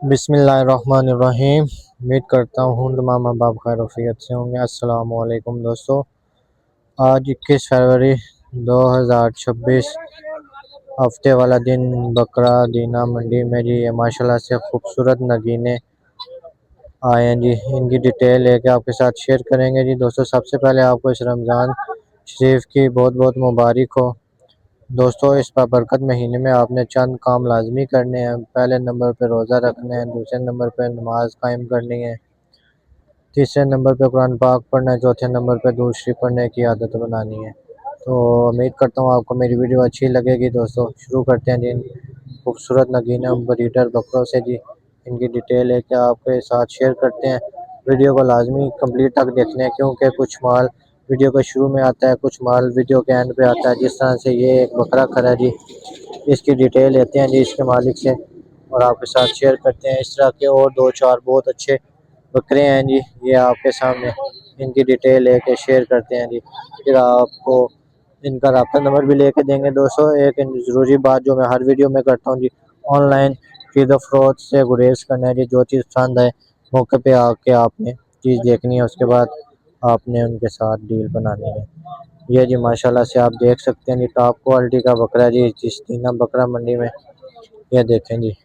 बिस्मिल्लाहिर्रहमानिर्रहीम। उम्मीद करता हूँ तमाम माँ बाप खैर वफ़ियत से होंगे। अस्सलामु अलैकुम दोस्तों, आज 21 फरवरी 2026 हफ्ते वाला दिन बकरा दीना मंडी में जी ये माशाल्लाह से खूबसूरत नगीने आए हैं जी। इनकी डिटेल लेके आपके साथ शेयर करेंगे जी। दोस्तों सबसे पहले आपको इस रमज़ान शरीफ की बहुत बहुत मुबारक हो। दोस्तों इस बाबरकत महीने में आपने चंद काम लाजमी करने हैं। पहले नंबर पे रोज़ा रखना है, दूसरे नंबर पे नमाज कायम करनी है, तीसरे नंबर पे कुरान पाक पढ़ना है, चौथे नंबर पे दूध शरीफ पढ़ने की आदत बनानी है। तो उम्मीद करता हूँ आपको मेरी वीडियो अच्छी लगेगी। दोस्तों शुरू करते हैं जी खूबसूरत नगीना ब्रीडर बकरों से जी। इनकी डिटेल है कि आपके साथ शेयर करते हैं। वीडियो को लाजमी कंप्लीट तक देखना है क्योंकि कुछ माल वीडियो के शुरू में आता है, कुछ माल वीडियो के एंड पे आता है। जिस तरह से ये एक बकरा खड़ा है जी, इसकी डिटेल लेते हैं जी इसके मालिक से और आपके साथ शेयर करते हैं। इस तरह के और दो चार बहुत अच्छे बकरे हैं जी, ये आपके सामने इनकी डिटेल लेके शेयर करते हैं जी। फिर आपको इनका रब्ता नंबर भी लेके देंगे। दोस्तों एक ज़रूरी बात जो मैं हर वीडियो में करता हूँ जी, ऑनलाइन खरीदो फरोख्त से गुरेज करना है जी। जो चीज़ पसंद है मौके पे आके आपने चीज़ देखनी है, उसके बाद आपने उनके साथ डील बनानी है। ये जी माशाल्लाह से आप देख सकते हैं जी, टॉप क्वालिटी का बकरा जी जिस दीना बकरा मंडी में। ये देखें जी,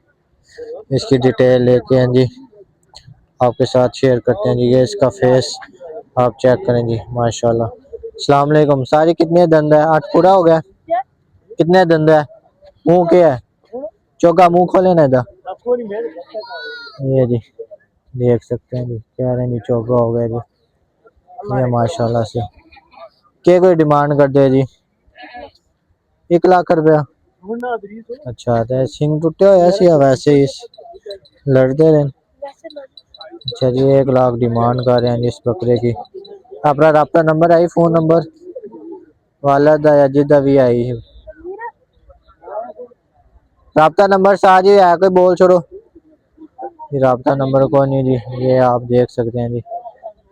इसकी डिटेल लेके हैं जी आपके साथ शेयर करते हैं जी। ये इसका फेस आप चेक करें जी माशाल्लाह। अस्सलाम वालेकुम। सारी कितने दंद है? 8 पूरा हो गया? कितने दंद है? मुंह क्या है? चौका मुंह खोले ना इधर। ये जी देख सकते हैं जी, कह रहे हैं जी चौका हो गया जी। ये माशाल्लाह से क्या कोई डिमांड कर दे जी? 1 लाख रुपया। अच्छा तो सिंग टूटे हो ऐसे या वैसे ही लड़ते रहे? अच्छा जी 1 लाख डिमांड कर रहे हैं जी इस बकरे की। अपना रब्ता नंबर आई, फोन नंबर वालद या जिदा भी आई रब्ता नंबर साज ही है, कोई बोल छोड़ो जी। रब्ता नंबर को नहीं जी। ये आप देख सकते हैं जी,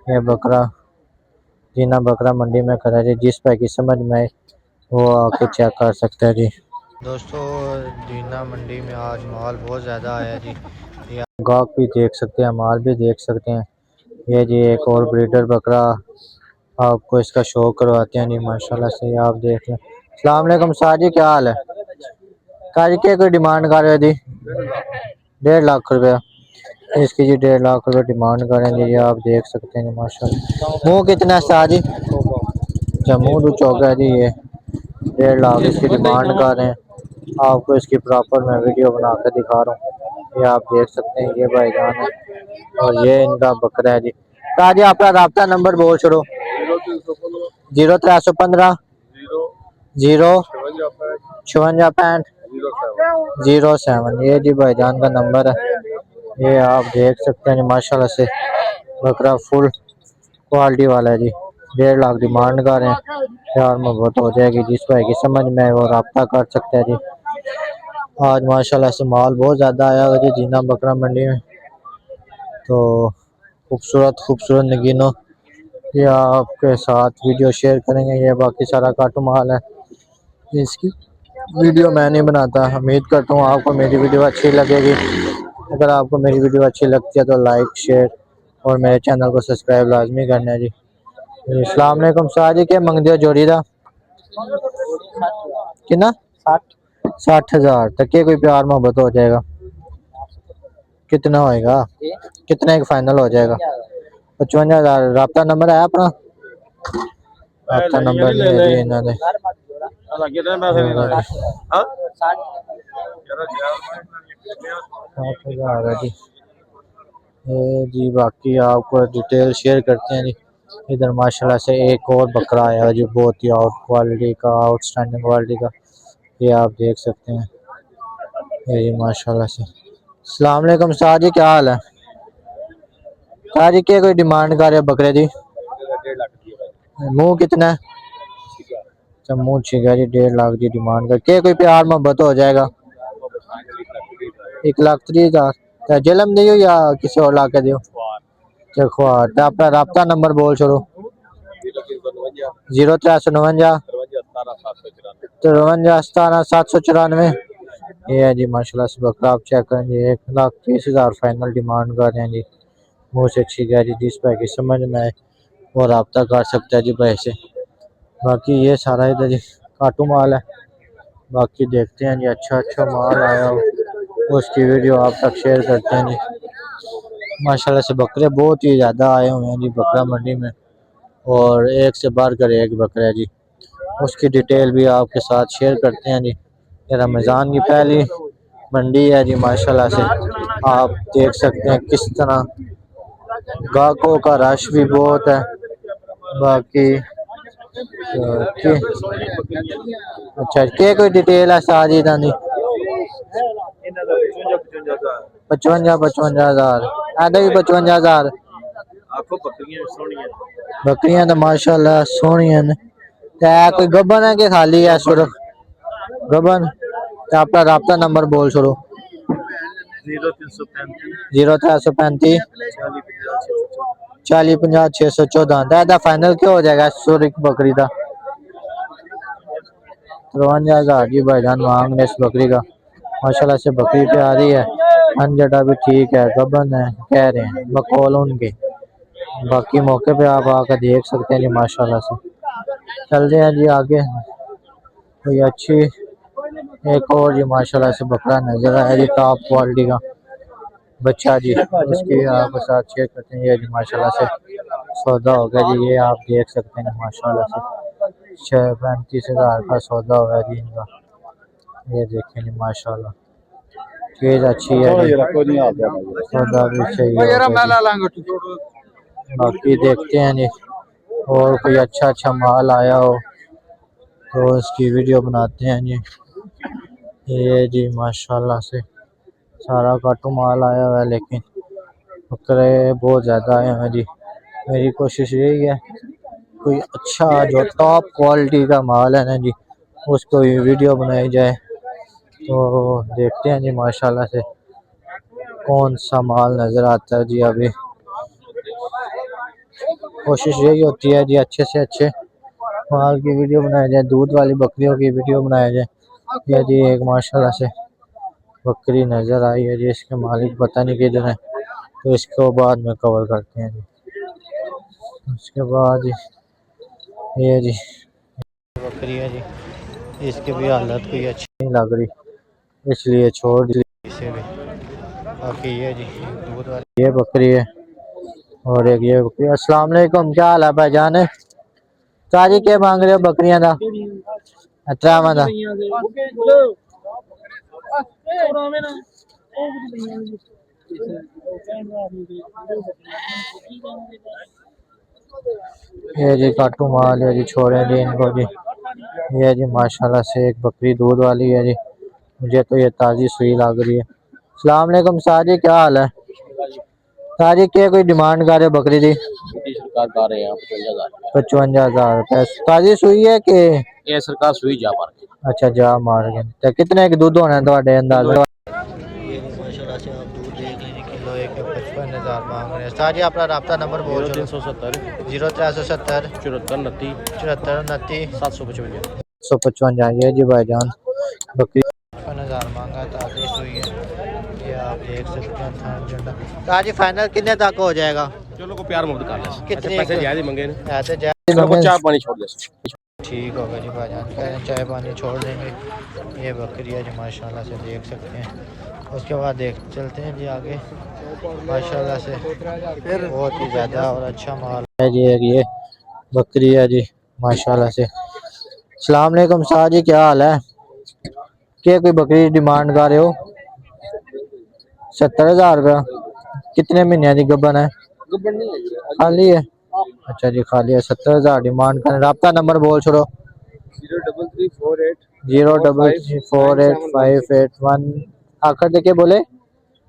ये बकरा दीना बकरा मंडी में खड़ा है जी। जिस पे की समझ में आए वो आके चेक कर सकते हैं जी। दोस्तों दीना मंडी में आज माल बहुत ज़्यादा आया जी। ये गाहक भी देख सकते हैं, माल भी देख सकते हैं। ये जी एक और ब्रीडर बकरा आपको इसका शो करवाते हैं जी माशाल्लाह से। ये आप देख लें। अस्सलाम वालेकुम साजी, क्या हाल है? काजी के कोई डिमांड कर रहे जी? 1.5 लाख रुपया इसकी जी। 1.5 लाख रुपया डिमांड करें जी। ये आप देख सकते हैं माशाल्लाह। मुँह कितना साजी? अच्छा मुँह तो चौका है जी। ये 1.5 लाख इसकी डिमांड कर रहे हैं। आपको इसकी प्रॉपर मैं वीडियो बना कर दिखा रहा हूँ। ये आप देख सकते हैं, ये भाईजान है और ये इनका बकरा है जी। ताजी आपका रब्ता नंबर बोल छोड़ो। 0315 05665 ये जी भाईजान का नंबर है। ये आप देख सकते हैं माशाल्लाह से बकरा फुल क्वालिटी वाला है जी। 1.5 लाख डिमांड कर रहे हैं। प्यार मोहब्बत हो जाएगी, जिस भाई की समझ में आए वो रब्ता कर सकते हैं जी। आज माशाल्लाह से माल बहुत ज़्यादा आया हुआ जी दीना बकरा मंडी में। तो खूबसूरत खूबसूरत नगीनों ये आपके साथ वीडियो शेयर करेंगे। ये बाकी सारा काटू माल है, इसकी वीडियो मैं नहीं बनाता। उम्मीद करता हूँ आपको मेरी वीडियो अच्छी लगेगी। अगर आपको मेरी वीडियो अच्छी लगती है तो लाइक शेयर और मेरे चैनल को सब्सक्राइब लाजमी करना है जी। अस्सलाम वालेकुम साजी, के मंगते हो जोड़ी का? कितना? 60,000 तक के कोई प्यार मोहब्बत हो जाएगा? कितना होएगा? कितना एक फाइनल हो जाएगा? 55,000। रब्ता नंबर है अपना? रब्ता नंबर नहीं है जी इन्होंने। 60,000 है जी। ये जी बाकी आपको डिटेल शेयर करते हैं जी। इधर माशाल्लाह से एक और बकरा आया है जो बहुत ही आउट क्वालिटी का, आउटस्टैंडिंग क्वालिटी का। ये आप देख सकते हैं। ये जी माशाल्लाह से। अस्सलाम वालेकुम साहब जी, क्या हाल है? साहब जी क्या कोई डिमांड कर रहे हो बकरे जी? मुँह कितना है? अच्छा मुँह ठीक है जी। 1.5 लाख की डिमांड कर के कोई प्यार मोहब्बत हो जाएगा? 1,30,000। जलम नहीं हो या किसी और ला के दियो? चखवार तो अपना रब्ता नंबर बोल छोड़ो। 0359 53 17 794। ये है जी माशाल्लाह से बकरा, आप चेक करें जी 1,30,000 फाइनल डिमांड कर रहे हैं जी। मुँह से अच्छी गया जी, जिस भाई की समझ में आए वो रब्ता कर सकता है जी भाई से। बाकी ये सारा इधर जी काटू माल है। बाकी देखते हैं जी अच्छा अच्छा माल आया हो उसकी वीडियो आप तक शेयर करते हैं जी। माशाल्लाह से बकरे बहुत ही ज़्यादा आए हुए हैं जी बकरा मंडी में, और एक से बढ़कर एक बकरा है जी। उसकी डिटेल भी आपके साथ शेयर करते हैं जी। ये रमज़ान की पहली मंडी है जी माशाल्लाह से, आप देख सकते हैं किस तरह ग्राहकों का रश भी बहुत है। बाकी अच्छा के कोई डिटेल है सारी दानी 55,000 आधा भी 55,000। बकरियां तो माशाल्लाह सोहनियां ने। ते कोई गबन है कि खाली है सुरख गबन? ते आपका राब्ता नंबर बोल छोड़ो। 0335 40 50 614। दा फाइनल क्या हो जाएगा सुरख बकरी का? 53,000 जी भाईजान मांग रहे इस बकरी का। माशाल्लाह से बकरी प्यारी है, अनजटा भी ठीक है, गबन है कह रहे हैं बकौल उनके। बाकी मौके पे आप आकर देख सकते हैं जी माशाल्लाह से। चलते हैं जी आगे, कोई अच्छी एक और जी माशाल्लाह से बकरा नजर आया जी टॉप क्वालिटी का बच्चा जी, उसकी आपके साथ शेयर करते हैं। ये जी माशाल्लाह से सौदा हो गया जी, ये आप देख सकते हैं माशाल्लाह से 35,000 का सौदा हो गया जी इनका। ये देखें जी माशाल्लाह चीज अच्छी है जी, सौदा भी सही है। बाकी देखते हैं जी और कोई अच्छा अच्छा माल आया हो तो इसकी वीडियो बनाते हैं जी। ये जी माशाल्लाह से सारा काटू माल आया हुआ है, लेकिन बकरे बहुत ज़्यादा आए हैं जी। मेरी कोशिश यही है कोई अच्छा जो टॉप क्वालिटी का माल है ना जी उसको वीडियो बनाई जाए। तो देखते हैं जी माशाल्लाह से कौन सा माल नज़र आता है जी। अभी कोशिश यही होती है जी अच्छे से अच्छे माल की वीडियो बनाया जाए, दूध वाली बकरियों की वीडियो बनाया जाए। ये जी एक माशाल्लाह से बकरी नज़र आई है जी, इसके मालिक पता नहीं किधर है, तो इसको बाद में कवर करते हैं जी। उसके बाद ये जी बकरी है जी, इसकी भी हालत कोई अच्छी नहीं लग रही इसलिए छोड़ दी इसे भी। बाकी ये जी दूध वाली ये बकरी है और एक ये बकरी। अस्सलाम वालेकुम, क्या हाल है भाईजान? सारी क्या मांग रहे हो बकरियां का? अच्छा मादा ये जी काटू माल है जी, छोड़े जी इनको जी। ये जी माशाल्लाह से एक बकरी दूध वाली है जी, मुझे तो ये ताज़ी सुई लग रही है। अस्सलाम वालेकुम साजी, क्या हाल है? साजी क्या कोई डिमांड कर रहे हो बकरी दी? सरकार गा रहे हैं 55,000 55,000 रुपये ताज़ी सुई है कि ये सरकार सुई जा मार के। अच्छा जा मार गए तो कितने के दूध होने थोड़े अंदाजा? ये माशाल्लाह से आप दूध देख लें किलो एक 55,000 मांग रहे हैं। साजी अपना राब्ता नंबर बोल 0370 0370 74 29 74 29 755 155। ये जी भाईजान बकरी 55,000 मांगा ताज़ी सुई है, ये आप देख सकते हैं थान झंडा। ताजी फाइनल कितने तक हो जाएगा? चलो को प्यार मुफ्त कर ले, कितने पैसे ज्यादा मंगे ने, ऐसे को चाय पानी छोड़ दे। ठीक होगा जी भाईजान, कह रहे हैं चाय पानी छोड़ देंगे। ये बकरी है जी माशाल्लाह से देख सकते हैं। उसके बाद देख चलते हैं जी आगे, माशाल्लाह से बहुत ही ज़्यादा और अच्छा माल है जी। एक ये बकरी है जी माशाल्लाह से। अस्सलाम वालेकुम शाह जी, क्या हाल है? क्या कोई बकरी डिमांड कर रहे हो? 70,000 रुपया। कितने महीने की गबन है? खाली है? अच्छा जी खाली है। 70,000 डिमांड कर। राब्ता नंबर बोल छोड़ो। 033485881 आखिर देखिए बोले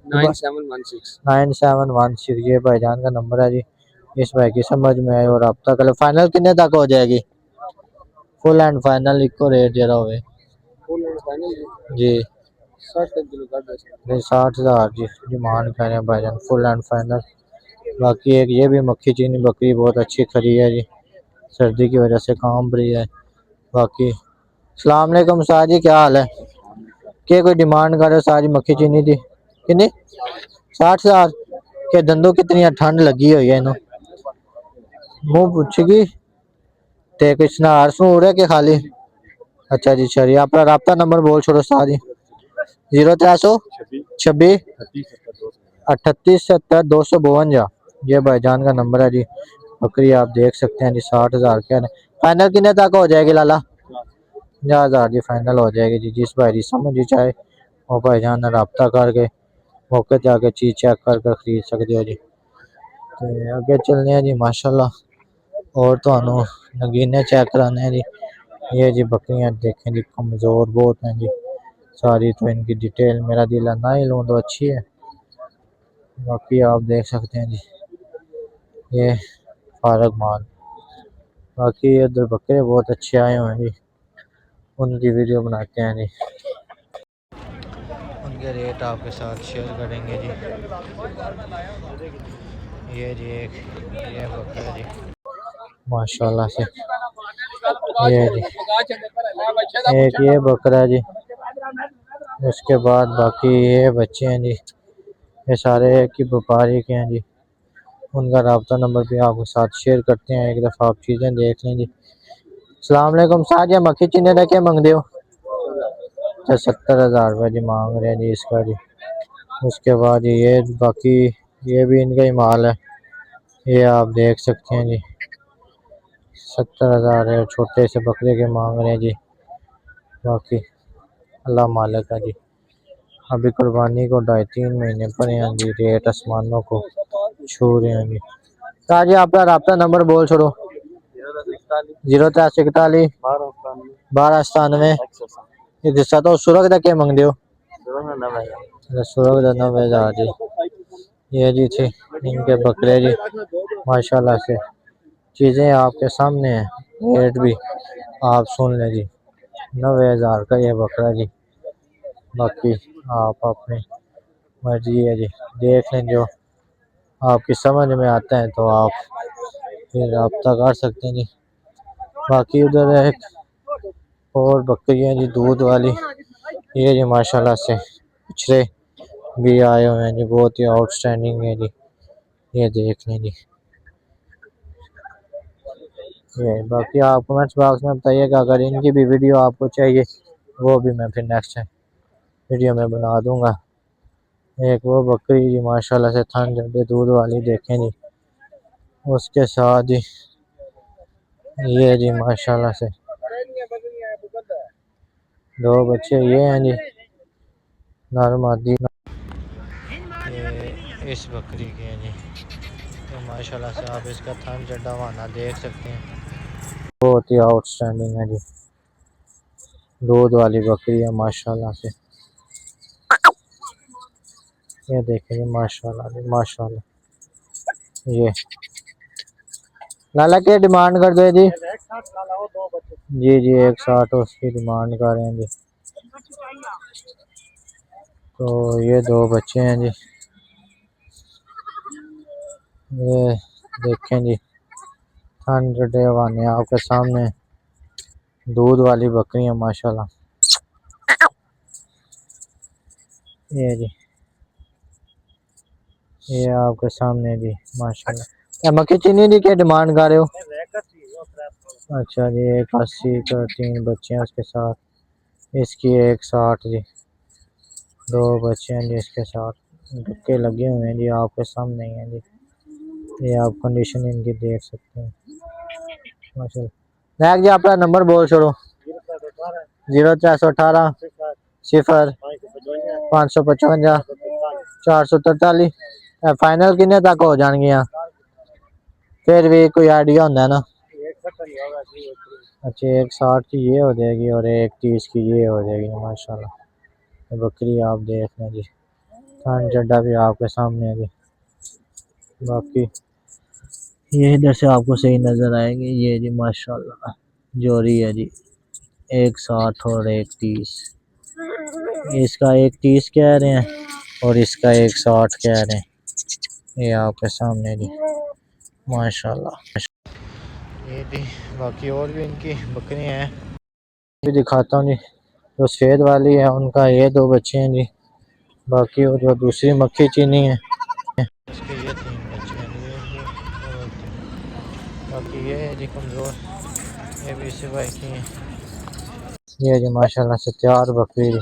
9716। ये भाईजान का नंबर है जी, इस भाई की समझ में आए और राब्ता कर। फाइनल कितने तक हो जाएगी? फुल एंड फाइनल इको रेट जरा हुए जी 60,000 जी डिमांड कर रहे हैं भाईजान, फुल एंड फाइनल। बाकी एक ये भी मक्खी चीनी बकरी बहुत अच्छी खरी है जी, सर्दी की वजह से काम रही है। बाकी अस्सलाम वालेकुम शाह जी, क्या हाल है? के कोई डिमांड करे सारी मक्खी चीनी दी कितनी 60,000 के दंदों कितनी ठंड लगी हुई है इन्हों मुंह पूछेगी ते कुछ ना हार सूर है कि खाली अच्छा जी चलिए अपना राब्ता नंबर बोल छोड़ो सारी 0326 38 70 252 ये भाईजान का नंबर है जी। बकरी आप देख सकते हैं जी 60,000 क्या फाइनल कितने तक हो जाएगी लाला 50,000 जी फाइनल हो जाएगी जी। जिस भाई जी समझ चाहे वो भाईजान ने रब्ता करके मौके ते आके चीज चेक कर खरीद सकते हो जी। तो अगे चलने हैं जी माशाल्लाह और तो नगीने चेक कराने हैं जी। ये जी बकरियां देखें जी कमजोर बहुत हैं जी सारी तो इनकी डिटेल मेरा दिल ना ही लूँ तो अच्छी है। बाकी आप देख सकते हैं जी ये फारग माल बाकी इधर बकरे बहुत अच्छे आए हुए हैं जी उनकी वीडियो बनाते हैं जी उनके रेट आपके साथ शेयर करेंगे जी। ये जी ये बकरा जी माशाल्लाह से ये जी एक ये बकरा जी उसके बाद बाकी ये बच्चे हैं जी ये सारे की व्यापारी के हैं जी। उनका रब्ता नंबर भी आपके साथ शेयर करते हैं एक दफ़ा आप चीज़ें देख लें जी। सलाम अलैकुम साजिया मक्खी चीने का क्या मंगते हो अच्छा 70,000 रुपये जी मांग रहे हैं जी इसका जी। उसके बाद ये बाकी ये भी इनका ही माल है ये आप देख सकते हैं जी 70,000 है छोटे से बकरे के मांग रहे हैं जी। बाकी अल्लाह मालिक है जी अभी कुर्बानी को 2.5-3 महीने पर हैं जी रेट आसमानों को छू रहे हैं जी। ताजी आपका रब्ता नंबर बोल छोड़ो 0341 1297 107 सुरख का क्या मंगते हो सुरख का 90,000 जी। ये जी थी इनके बकरे जी माशाल्लाह से चीज़ें आपके सामने हैं रेट भी आप सुन लें जी 90,000 का ये बकरा जी। बाकी आप अपनी मर्जी है जी देख लें जो आपकी समझ में आता है तो आप फिर रब्ता कर सकते हैं जी। बाकी उधर एक और बकरी है जी दूध वाली ये जी माशाल्लाह से पिछले भी आए हुए हैं जी बहुत ही आउटस्टैंडिंग है जी। ये देख लें जी ये बाकी आप कमेंट्स बॉक्स में बताइएगा अगर इनकी भी वीडियो आपको चाहिए वो भी मैं फिर नेक्स्ट वीडियो में बना दूंगा। एक वो बकरी जी माशाल्लाह से थन जड़े दूध वाली देखें जी उसके साथ ही ये जी माशाल्लाह से दो बच्चे ये हैं जी नरमादी ये इस बकरी के हैं जी तो माशाल्लाह से आप इसका थन चड्डा वाना देख सकते हैं बहुत ही आउटस्टैंडिंग है जी दूध वाली बकरी है माशाल्लाह से। ये देखें जी माशाल्लाह जी माशाल्लाह ये लाला क्या डिमांड कर दो जी जी 160 उसकी डिमांड कर रहे हैं जी। तो ये दो बच्चे हैं जी ये देखें जी 100 वाने आपके सामने दूध वाली बकरियां माशाल्लाह ये जी ये आपके सामने जी माशाल्लाह मक्खी चीनी की क्या डिमांड कर रहे हो अच्छा जी 81 का 3 बच्चे हैं उसके साथ इसकी 160 जी दो बच्चे हैं जी इसके साथ धक्के लगे हुए हैं जी आपके सामने ही हैं जी। ये आप कंडीशन इनकी देख सकते हैं माशाल्लाह जी अपना नंबर बोल छोड़ो 0318 0 555 443 फाइनल कितने तक हो जाएंगे फिर भी कोई आइडिया होता है ना अच्छा 160 की ये हो जाएगी और 130 की ये हो जाएगी माशाल्लाह। बकरी आप देख लें जी थान चड्डा भी आपके सामने है जी। बाकी ये इधर से आपको सही नज़र आएगी ये जी माशाल्लाह जोड़ी है जी 160 और 130 इसका 130 कह रहे हैं और इसका 160 कह रहे हैं ये आपके सामने जी माशाल्लाह। ये थी बाकी और भी इनकी बकरियां हैं भी दिखाता हूँ जी जो सफ़ेद वाली है उनका ये 2 बच्चे हैं जी। बाकी वो जो दूसरी मक्खी चीनी है इसके ये 3 बच्चे हैं जी, एक दो और तीन। बाकी ये है जी कमज़ोर, ये भी इसी भाई की है। ये जी माशाल्लाह से तैयार बकरी जी।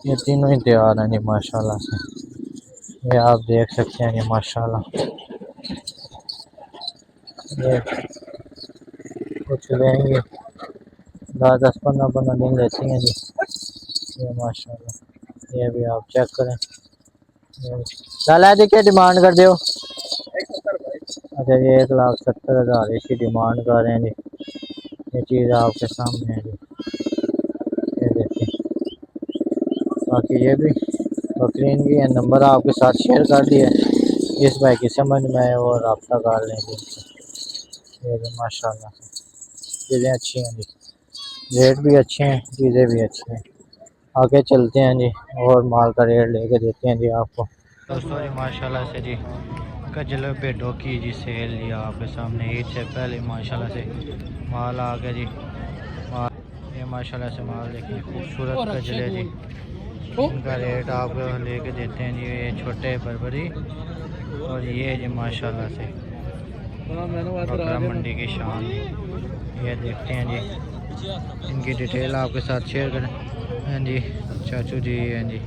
ये तीनों ही तैयार हैं जी माशाल्लाह से। ये आप देख सकते हैं जी माशाल्लाह। ये कुछ लेंगे 10-15 दिन लेती हैं जी। ये माशाल्लाह ये भी आप चेक करें। लाला जी क्या डिमांड कर दो? अच्छा ये 1,70,000 इसकी डिमांड कर रहे हैं जी। ये चीज़ आपके सामने है जी, ये देखिए। बाकी ये भी बकरी इनकी है, नंबर आपके साथ शेयर कर दिया। इस भाई की समझ में आए और रब्ता कर लेंगे इनसे। ये जी माशाल्लाह से चीज़ें अच्छी हैं जी, रेट भी अच्छे हैं, चीज़ें भी अच्छी हैं। आगे चलते हैं जी और माल का रेट लेके देते हैं जी आपको। दोस्तों जी माशाल्लाह से जी कजल भेड़ों की जी सेल जी आपके सामने ईद से पहले माशाल्लाह से माल आ गया जी। माल ये माशाल्लाह से माल देखिए खूबसूरत कजले जी। इनका रेट आप लेके देते हैं जी। ये छोटे बरबरी और ये जी माशाल्लाह से बकरा मंडी की शान। ये देखते हैं जी, इनकी डिटेल आपके साथ शेयर करें। हाँ जी चाचू जी हैं जी,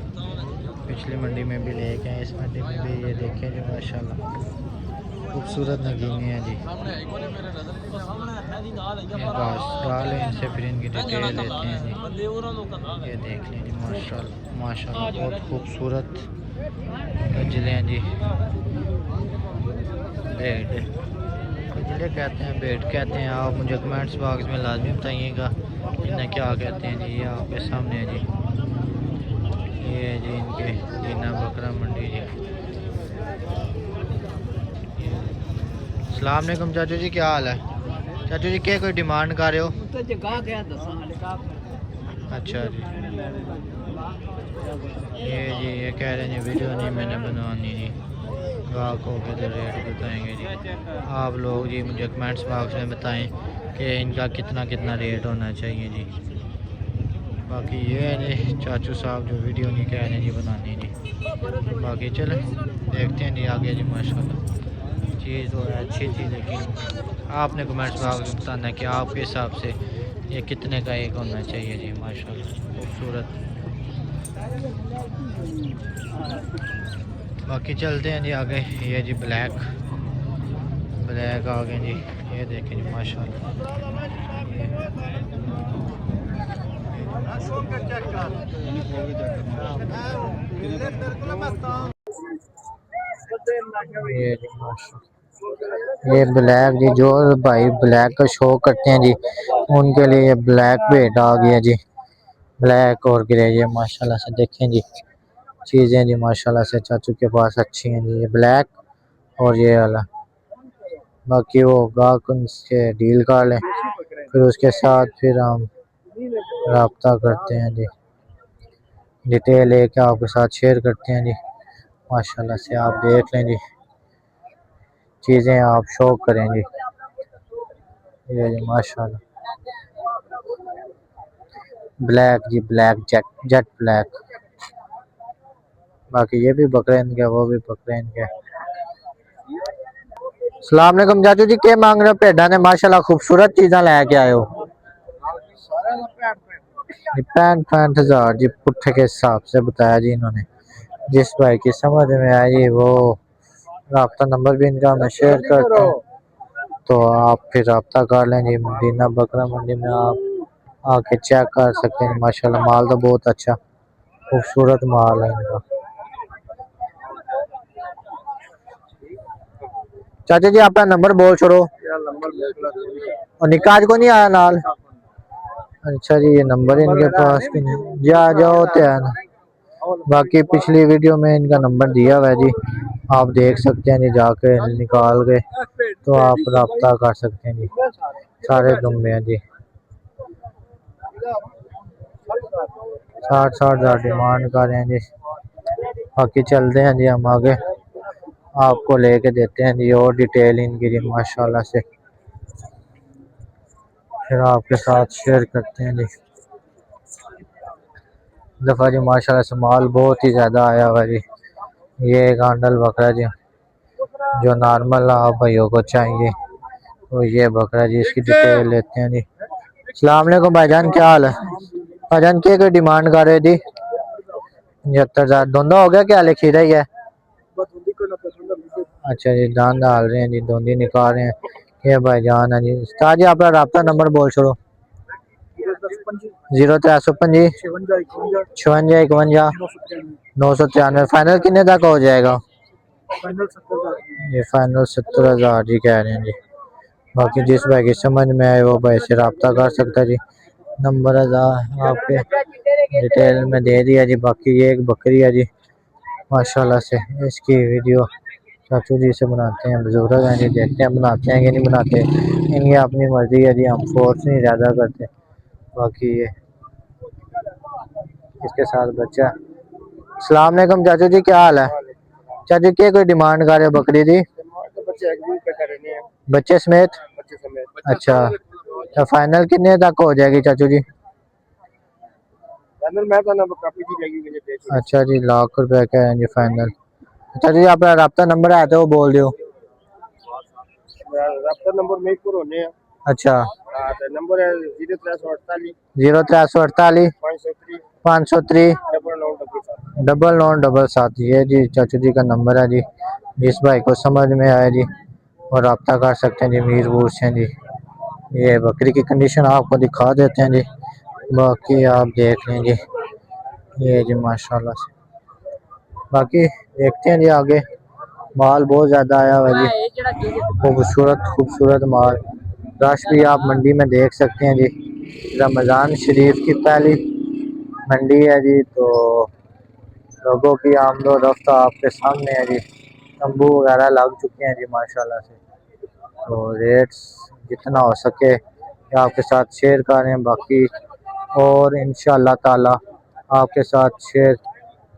पिछली मंडी में भी लेके आए, इस मंडी में भी ये देखें जी माशाल्लाह खूबसूरत नगीने हैं जी। ये घास डाल है इनसे, फिर इनकी डिटेल लेते हैं जी। ये देख लें जी माशाल्लाह माशाल्लाह बहुत खूबसूरत कजले हैं जी। भेड़ कजले कहते हैं, भेड़ कहते हैं। आप मुझे कमेंट्स बॉक्स में लाजमी बताइएगा इन्हें क्या कहते हैं जी। ये आपके सामने है जी, ये है जी इनके जीना बकरा मंडी जी। अस्सलाम वालेकुम चाचू जी, क्या हाल है? चाचू जी क्या कोई डिमांड कर रहे हो? अच्छा जी, ये जी ये कह रहे हैं जी वीडियो नहीं मैंने बनवानी जी, गाहक हो के तो रेट बताएंगे जी। आप लोग जी मुझे कमेंट्स बॉक्स में बताएं कि इनका कितना कितना रेट होना चाहिए जी। बाकी ये है जी चाचू साहब जो वीडियो नहीं कह रहे हैं जी बनानी जी। बाकी चले देखते हैं जी आगे जी माशाल्लाह चीज़ तो है अच्छी थी, लेकिन आपने कमेंट्स बॉक्स में बताना है कि आपके हिसाब से ये कितने का एक होना चाहिए जी। माशाल्लाह खूबसूरत। बाकी चलते हैं जी आगे। ये जी ब्लैक ब्लैक आ गए जी, ये देखें जी माशाल्लाह। ये जी माशाल्लाह ये ब्लैक जी, जो भाई ब्लैक का शो करते हैं जी उनके लिए ये ब्लैक भेड़ आ गया जी। ब्लैक और ग्रे ये माशाल्लाह से देखें जी चीज़ें जी माशाल्लाह से चाचू के पास अच्छी हैं जी। ये ब्लैक और ये वाला। बाकी वो गाहक उनसे डील कर लें, फिर उसके साथ फिर हम रब्ता करते हैं जी। डिटेल एक आपके साथ शेयर करते हैं जी माशाल्लाह से। आप देख लें जी चीज़ें, आप शो करें जी। ये जी माशाल्लाह ब्लैक जी, ब्लैक जेट जेट ब्लैक। बाकी ये भी बकरे इनके, वो भी बकरे इनके। सलाम अलैकुम चाचू जी, क्या मांग रहे हो? भेडा ने माशाल्लाह खूबसूरत चीज़ा लेके आए हो। 65,000 जी पुट्ठे के हिसाब से बताया जी इन्होंने। जिस भाई की समझ में आई वो रब्ता नंबर भी इनका मैं शेयर करता हूँ, तो आप फिर रब्ता कर लें जी। मदीना बकरा मंडी में आप आके चेक कर सकते हैं माशाल्लाह। माल तो बहुत अच्छा खूबसूरत माल है इनका। चाचा जी अपना नंबर बोल छोड़ो। और निकाज को नहीं आया नाल? अच्छा जी ये नंबर इनके पास भी नहीं, जा जाओ त्यान। बाकी पिछली वीडियो में इनका नंबर दिया हुआ है जी, आप देख सकते हैं जी, जाके निकाल के तो आप रब्ता कर सकते हैं जी। सारे दुम्बे हैं जी, 60,000 डिमांड कर रहे हैं जी। बाकी चलते हैं जी हम आगे, आपको लेके देते हैं जी और डिटेल इनकी जी माशाल्लाह से। फिर आपके साथ शेयर करते हैं जी। दफ़ा जी माशाल्लाह से माल बहुत ही ज़्यादा आया हुआ जी। ये एक आंडल बकरा जी जो नॉर्मल आप भाइयों को चाहिए तो ये बकरा जी, इसकी डिटेल लेते हैं जी। अस्सलाम वालेकुम भाईजान, क्या हाल है भाईजान? क्या डिमांड कर रहे थी? 75,000 धुंधा हो गया क्या? हाले खीरा ही है? अच्छा जी, दान डाल रहे हैं जी, धुंधी निकाल रहे हैं। ये भाईजान है जी। उस्ताद जी अपना रब्ता नंबर बोल छोड़ो। 0325 56 51 993। फाइनल कितने तक हो जाएगा? ये फाइनल 70,000 जी कह रहे हैं जी। बाकी जिस भाई की समझ में आए वो भाई से रब्ता कर सकता है जी। नंबर आपके डिटेल में दे दिया जी। बाकी ये एक बकरी है जी माशाल्लाह से, इसकी वीडियो चाचू जी से बनाते हैं, बुजुर्ग हैं जी, देखते हैं बनाते हैं कि नहीं बनाते, इनकी अपनी मर्जी है जी, हम फोर्स नहीं ज़्यादा करते। बाकी ये इसके साथ बच्चा। अस्सलाम वालेकुम चाचू जी, क्या हाल है चाचू? क्या कोई डिमांड कर रहे हो बकरी दी? बच्चे समेत? अच्छा, तो फाइनल कितने तक हो जाएगी चाचू जी? अच्छा जी, ₹1,00,000 का है जी फाइनल। अच्छा जी अपना रब्ता नंबर है तो वो बोल दो। अच्छा, नंबर है 0348 503 9977। ये जी चाचू जी का नंबर है जी, जिस भाई को समझ में आए जी और रब्ता कर सकते हैं जी मीरपुर से जी। ये बकरी की कंडीशन आपको दिखा देते हैं जी, बाकी आप देख लें जी। ये जी माशाल्लाह से, बाकी देखते हैं जी आगे। माल बहुत ज़्यादा आया हुआ है जी, खूबसूरत खूबसूरत माल। रश भी आप मंडी में देख सकते हैं जी। रमज़ान शरीफ की पहली मंडी है जी, तो लोगों की आमदो रफ्त आपके सामने है जी। तंबू वगैरह लग चुके हैं जी माशाल्लाह से। तो रेट्स जितना हो सके कि आपके साथ शेयर करें, बाकी और इंशाअल्लाह ताला आपके साथ शेयर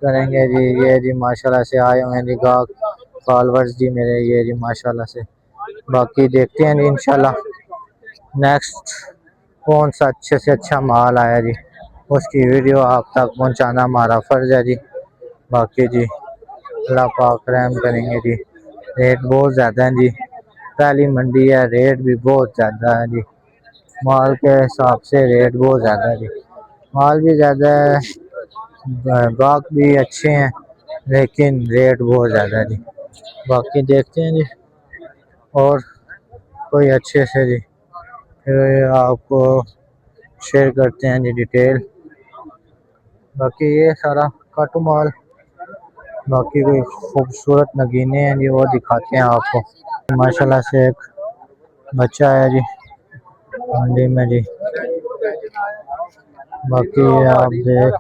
करेंगे जी। ये जी माशाल्लाह से आए हुए हैं जी गाहक फॉलोअर्स जी मेरे, ये जी माशाल्लाह से। बाकी देखते हैं जी इंशाल्लाह नेक्स्ट कौन सा अच्छे से अच्छा माल आया जी, उसकी वीडियो आप तक पहुंचाना हमारा फ़र्ज़ है जी। बाकी जी अल्लाह पाक रहम करेंगे जी। रेट बहुत ज़्यादा है जी, पहली मंडी है, रेट भी बहुत ज़्यादा है जी। माल के हिसाब से रेट बहुत ज़्यादा है जी, माल भी ज़्यादा है, गाहक भी अच्छे हैं, लेकिन रेट बहुत ज़्यादा है जी। बाकी देखते हैं जी और कोई अच्छे से जी फिर आपको शेयर करते हैं जी डिटेल। बाकी ये सारा काटू माल, बाकी कोई खूबसूरत नगीने हैं जी वो दिखाते हैं आपको। माशाल्लाह से एक बच्चा है जी मंडी में जी। बाकी आप देख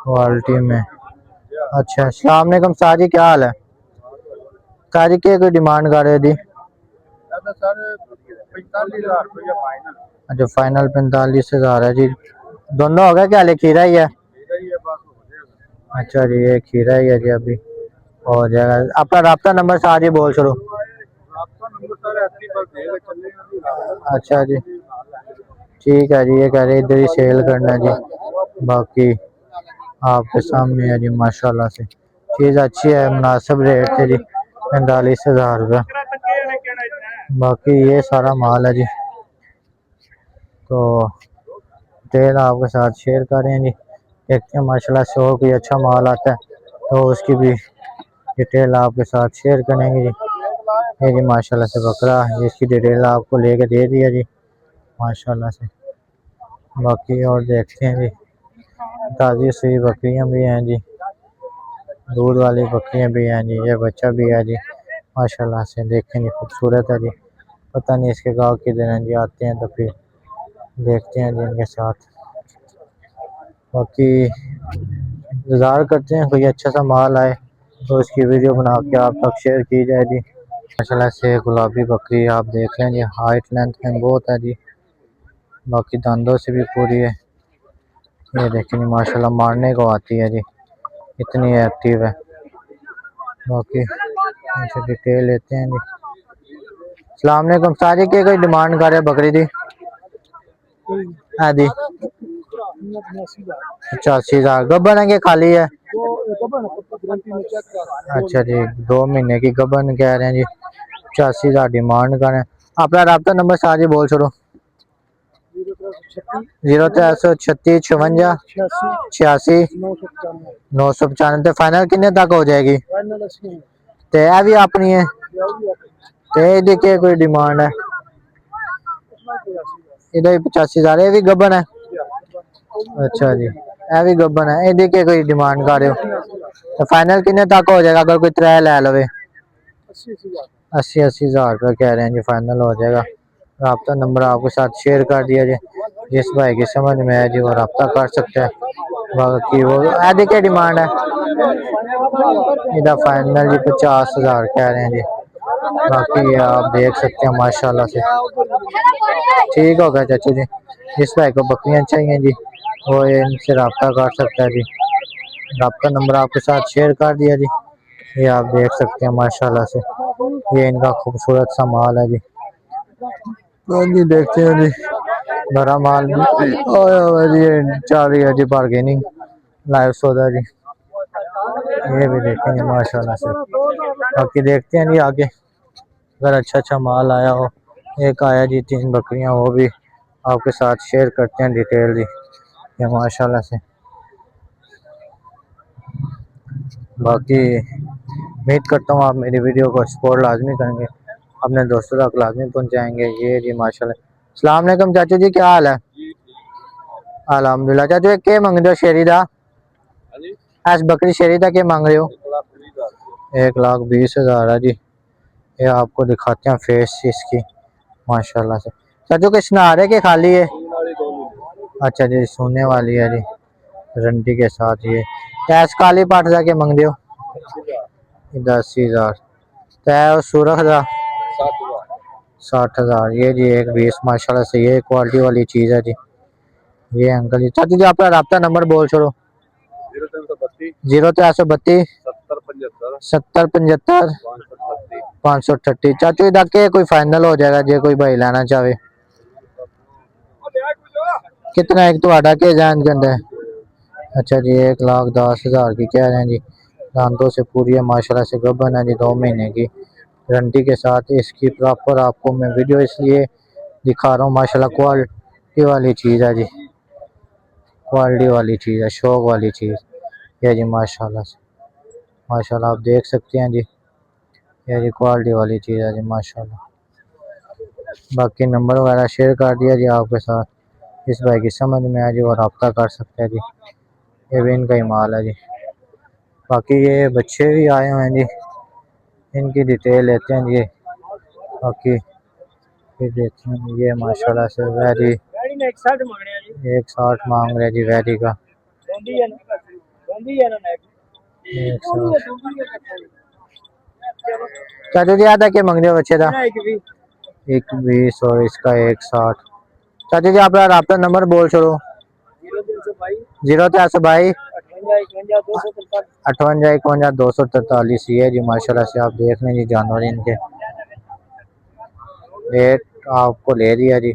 क्वालिटी में। अच्छा, अस्सलाम वालेकुम साजी, क्या हाल है साजी? क्या कोई डिमांड कर रहे थी? अच्छा, फाइनल 45,000 है जी। दोनों हो गया क्या? हाले खीरा ही है? अच्छा जी, ये खीरा ही है जी, अभी हो जाएगा। आपका रब्ता नंबर साजी बोल छोड़ो। अच्छा जी, ठीक है जी, ये कह रहे इधर ही सेल करना है जी। बाकी आपके सामने है जी माशाल्लाह से, चीज़ अच्छी है, मुनासिब रेट थे जी, 45,000 रुपये। बाकी ये सारा माल है जी, तो डिटेल आपके साथ शेयर करें जी। देखते हैं माशाल्लाह से और कोई अच्छा माल आता है तो उसकी भी डिटेल आपके साथ शेयर करेंगे जी। ये जी माशाल्लाह से बकरा, जिसकी डिटेल आपको लेके दे दिया जी माशाल्लाह से। बाकी और देखते हैं जी, ताज़ी सुई बकरियां भी हैं जी, दूध वाली बकरियां भी हैं जी, ये बच्चा भी है जी माशाल्लाह से। देखेंगे खूबसूरत है जी, पता नहीं इसके गाँव किधर हैं जी, आते हैं तो फिर देखते हैं जी इनके साथ। बाकी इंतज़ार करते हैं कोई अच्छा सा माल आए तो उसकी वीडियो बना के आप तक शेयर की जाए जी। माशाल्लाह से गुलाबी बकरी आप देख लें जी, हाइट लेंथ में बहुत है जी, बाकी दांतों से भी पूरी है। ये देखें जी माशाल्लाह मारने को आती है जी, इतनी एक्टिव है। बाकी इनसे डिटेल लेते हैं जी। अस्सलाम वालेकुम साजी, की कोई डिमांड कर रहे बकरी दी? आदि 85,000 गबन है कि खाली है? अच्छा जी 2 महीने की गबन कह रहे हैं जी, 85,000 डिमांड कर रहे हैं। अपना रब्ता नंबर साथ ही बोल छोड़ो। 0336 56 86 995। फाइनल किन्ने तक हो जाएगी? ते है भी अपनी है ते देखिए कोई डिमांड है इधर 85,000 ये भी गबन है। अच्छा जी ये भी गबन है, ये देखिए कोई डिमांड कर रहे हो तो फाइनल किन्ने तक हो जाएगा अगर कोई त्रै ले लवे? 80,000 रुपया कह रहे हैं जी, फाइनल हो जाएगा। रब्ता नंबर आपके साथ शेयर कर दिया जी, जिस भाई की समझ में आए जी वो रब्ता कर सकते हैं। बाकी वो आदि क्या डिमांड है? इधर फाइनल जी 50,000 कह रहे हैं जी। बाकी आप देख सकते हैं माशाल्लाह से ठीक हो गया चाचू जी। जिस भाई को बकरियां चाहिए जी वो इनसे रब्ता कर सकता है जी। रब्ता नंबर आपके साथ शेयर कर दिया जी, ये आप देख सकते हैं माशाल्लाह से ये इनका खूबसूरत सा माल है जी। जी देखते हैं जी बड़ा माल जी चल रही है जी बार्गेनिंग लाइव सौदा जी, ये भी देखेंगे माशाल्लाह से। बाकी देखते हैं जी आगे अगर अच्छा अच्छा माल आया हो। एक आया जी 3 बकरियां, वो भी आपके साथ शेयर करते हैं डिटेल जी, ये माशाल्लाह से। बाकी उम्मीद करता हूँ आप मेरी वीडियो को सपोर्ट लाजमी करेंगे, अपने दोस्तों तक लाजमी पहुँचाएंगे। ये जी माशाल्लाह। अस्सलाम वालेकुम चाचू जी, क्या हाल है? अल्हम्दुलिल्लाह। चाचू क्या मांग रहे हो शेरी दा? आज बकरी शेरी दा क्या मांग रहे हो? 1,20,000 है जी। ये आपको दिखाते हैं फेस इसकी माशाल्लाह से। चाचू के स्नार है कि खाली है? अच्छा जी सोने वाली है जी, रंडी के साथ। ये कैश काली पाठ जाके मांग दो 10,000 तय सूरख दा 60,000। ये जी 1,20 माशाल्लाह से, ये क्वालिटी वाली चीज है जी। ये अंकल जी चाचू जी आपका रब्ता नंबर बोल छोड़ो। 0332 70 75 538। चाचू इधर के कोई फाइनल हो जाएगा जे कोई भाई लेना चाहे? कितना एक तो के जान के अंदर? अच्छा जी 1,10,000 की कह रहे हैं जी। दांतों से पूरी है माशाल्लाह से, गबन है जी 2 महीने की गारंटी के साथ। इसकी प्रॉपर आपको मैं वीडियो इसलिए दिखा रहा हूँ माशाल्लाह क्वालिटी वाली चीज़ है जी, क्वालिटी वाली चीज़ है, शौक वाली चीज़ ये जी माशाल्लाह से। माशाल्लाह आप देख सकते हैं जी, ये जी क्वालिटी वाली चीज़ है जी माशाल्लाह। बाकी नंबर वगैरह शेयर कर दिया जी आपके साथ, इस भाई की समझ में आ जी और रब्ता कर सकते हैं जी। ये भी इनका ही माल है जी। बाकी ये बच्चे भी आए हुए हैं जी, इनकी डिटेल लेते हैं जी। बाकी फिर देखते हैं ये माशाल्लाह से वैरी 1,60 मांग रहे जी वैरी का। चाचू जी आधा क्या मांग रहे हो बच्चे का? 1,20 और इसका 1,60। चाचू जी आप रब्ता नंबर बोल छोड़ो। 0322 58 51 243। ये जी माशाल्लाह से आप देख लें जी जानवर इनके रेट आपको ले दिया जी।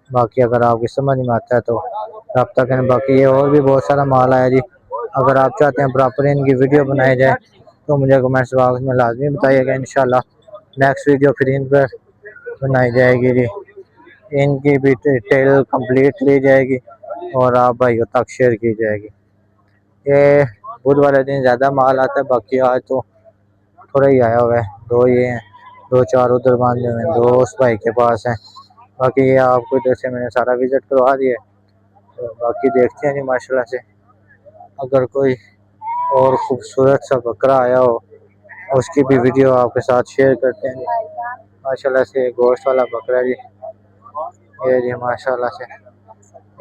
बाकी अगर आपकी समझ में आता है तो रब्ता करें। बाकी ये और भी बहुत सारा माल आया जी, अगर आप चाहते हैं प्रॉपर इनकी वीडियो बनाई जाए तो मुझे कमेंट्स बॉक्स में लाजमी बताइएगा। इंशाल्लाह नेक्स्ट वीडियो फिर इन पर बनाई जाएगी जी, इनकी भी डिटेल कंप्लीट ली जाएगी और आप भाइयों तक शेयर की जाएगी। ये बुध वाले दिन ज़्यादा माल आता है, बाकी आज तो थोड़ा ही आया हुआ है। 2 ये हैं, 2 4 उधर बांधे हुए हैं, 2 उस भाई के पास हैं। बाकी ये आपको इधर से मैंने सारा विजिट करवा दिया, तो बाकी देखते हैं जी माशाल्लाह से। अगर कोई और खूबसूरत सा बकरा आया हो उसकी भी वीडियो आपके साथ शेयर करते हैं जी। माशाल्लाह से गोश्त वाला बकरा जी, ये जी माशाल्लाह से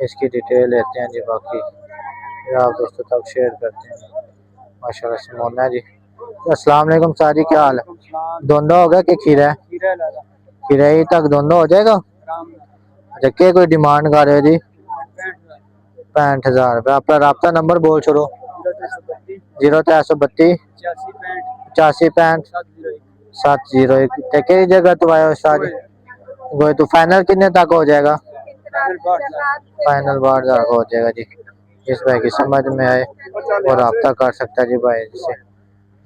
इसकी डिटेल लेते हैं जी। बाकी ये आप दोस्तों तक शेयर करते हैं माशाल्लाह से। मोना जी अस्सलाम वालेकुम साजी, क्या हाल है? दोनों हो गया कि खीरा है? खीरा ही तक दोनों हो जाएगा। अच्छा क्या कोई डिमांड कर रहे हो जी? 65,000 रुपये। आपका रब्ता नंबर बोल छोड़ो। 0332 85 65 701। केड़ी जगह तो आयो साजी कोई तो फाइनल कितने तक हो जाएगा? फाइनल 12,000 का हो जाएगा जी। जिस भाई की समझ में आए वो रब्ता कर सकता है जी भाई से।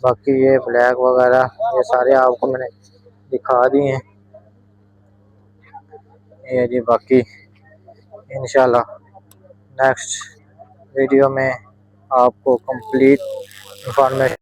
बाकी ये ब्लैक वगैरह ये सारे आपको मैंने दिखा दिए हैं। ये जी बाकी इंशाल्लाह नेक्स्ट वीडियो में आपको कंप्लीट इंफॉर्मेशन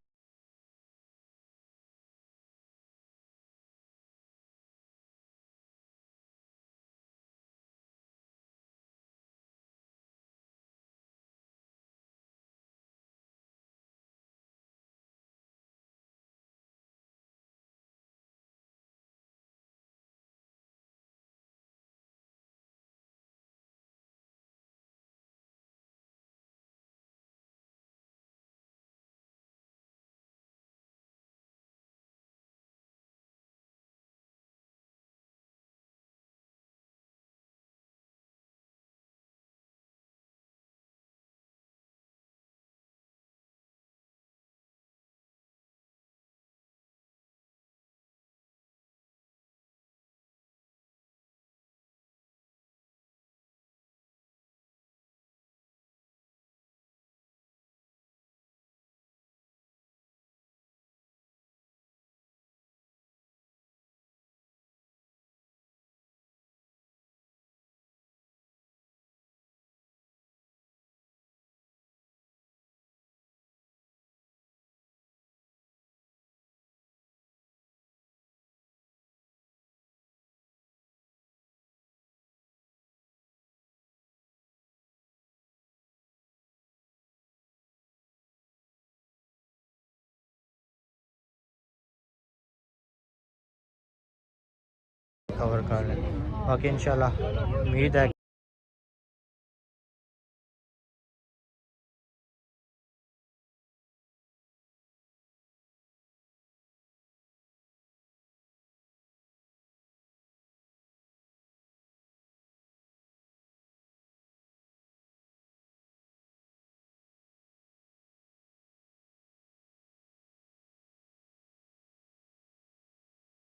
कवर कर लें। बाकी इंशाल्लाह उम्मीद है